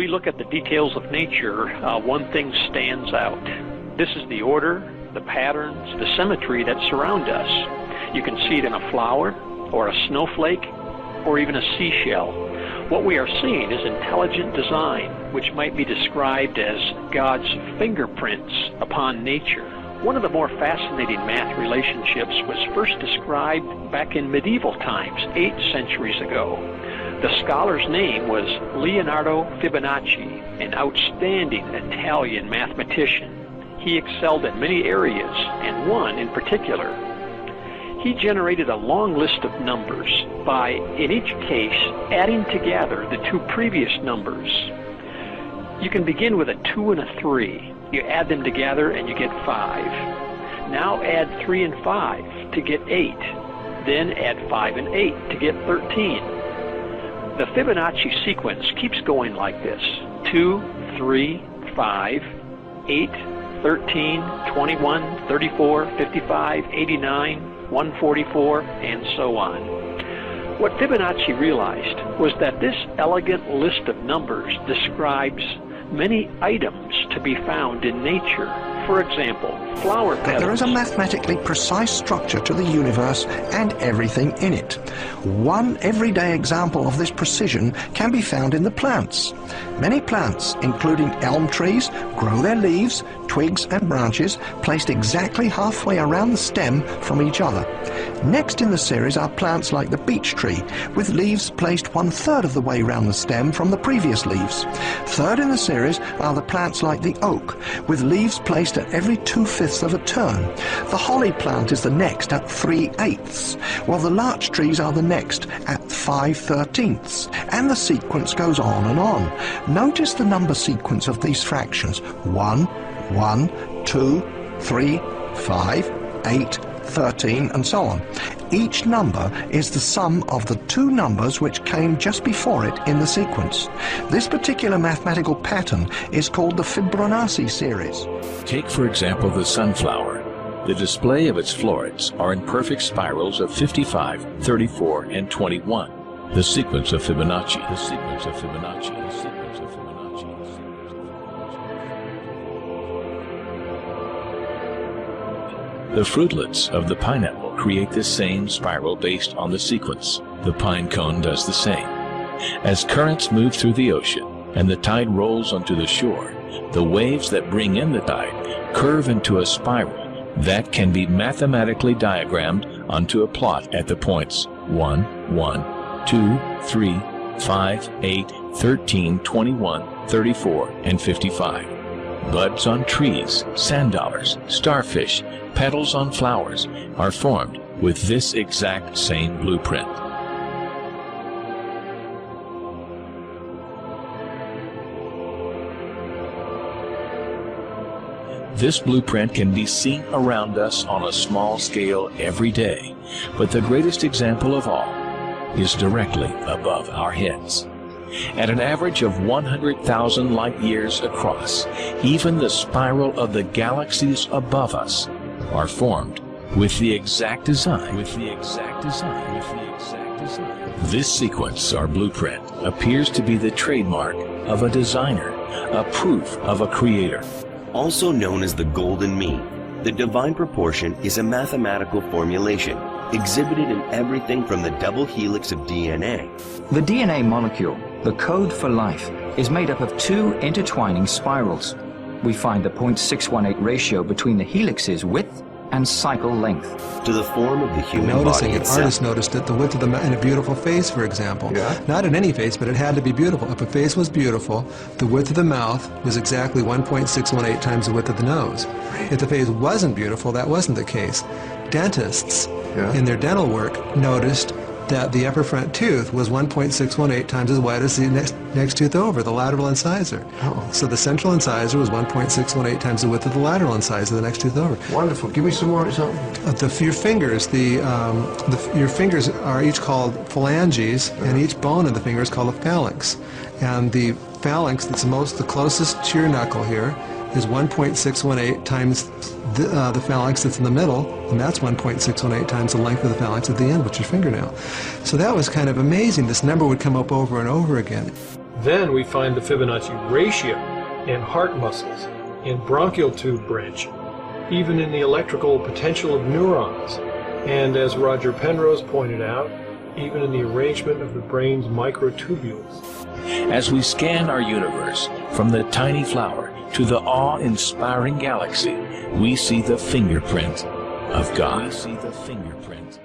we look at the details of nature, one thing stands out. This is the order, the patterns, the symmetry that surround us. You can see it in a flower, or a snowflake, or even a seashell. What we are seeing is intelligent design, which might be described as God's fingerprints upon nature. One of the more fascinating math relationships was first described back in medieval times, 8 centuries ago. The scholar's name was Leonardo Fibonacci, an outstanding Italian mathematician. He excelled in many areas, and one in particular. He generated a long list of numbers by, in each case, adding together the 2 previous numbers. You can begin with a 2 and a 3. You add them together and you get 5. Now add 3 and 5 to get 8. Then add 5 and 8 to get 13. The Fibonacci sequence keeps going like this: 2, 3, 5, 8, 13, 21, 34, 55, 89, 144, and so on. What Fibonacci realized was that this elegant list of numbers describes many items to be found in nature. For example, flower petals. There is a mathematically precise structure to the universe and everything in it. One everyday example of this precision can be found in the plants. Many plants, including elm trees, grow their leaves, twigs and branches placed exactly halfway around the stem from each other. Next in the series are plants like the beech tree, with leaves placed 1/3 of the way round the stem from the previous leaves. Third in the series are the plants like the oak, with leaves placed at every 2/5 of a turn. The holly plant is the next at 3/8, while the larch trees are the next at 5/13, and the sequence goes on and on. Notice the number sequence of these fractions: 1, 1, 2, 3, 5, 8, 13, and so on. Each number is the sum of the 2 numbers which came just before it in the sequence. This particular mathematical pattern is called the Fibonacci series. Take, for example, the sunflower. The display of its florets are in perfect spirals of 55, 34, and 21. The sequence of Fibonacci. The sequence of Fibonacci. The sequence of Fibonacci. The fruitlets of the pineapple create the same spiral based on the sequence. The pine cone does the same. As currents move through the ocean and the tide rolls onto the shore, the waves that bring in the tide curve into a spiral that can be mathematically diagrammed onto a plot at the points 1, 1, 2, 3, 5, 8, 13, 21, 34, and 55. Buds on trees, sand dollars, starfish, petals on flowers are formed with this exact same blueprint. This blueprint can be seen around us on a small scale every day, but the greatest example of all is directly above our heads. At an average of 100,000 light years across, even the spiral of the galaxies above us are formed with the exact design. This sequence, or blueprint, appears to be the trademark of a designer, a proof of a creator. Also known as the golden mean, the divine proportion is a mathematical formulation exhibited in everything from the double helix of DNA. The DNA molecule, the code for life, is made up of 2 intertwining spirals. We find the 0.618 ratio between the helix's width and cycle length. To the form of the human Noticing body an itself. artist noticed it, the width of the in a beautiful face, for example. Yeah. Not in any face, but it had to be beautiful. If a face was beautiful, the width of the mouth was exactly 1.618 times the width of the nose. If the face wasn't beautiful, that wasn't the case. Dentists, in their dental work, noticed that the upper front tooth was 1.618 times as wide as the next tooth over, the lateral incisor. So the central incisor was 1.618 times the width of the lateral incisor, the next tooth over. Wonderful. Give me some more examples. Your fingers, your fingers are each called phalanges, and each bone in the finger is called a phalanx. And the phalanx that's the closest to your knuckle here is 1.618 times the phalanx that's in the middle, and that's 1.618 times the length of the phalanx at the end, which is your fingernail. So that was kind of amazing. This number would come up over and over again. Then we find the Fibonacci ratio in heart muscles, in bronchial tube branching, even in the electrical potential of neurons, and as Roger Penrose pointed out, even in the arrangement of the brain's microtubules. As we scan our universe, from the tiny flower to the awe-inspiring galaxy, we see the fingerprint of God. We see the fingerprint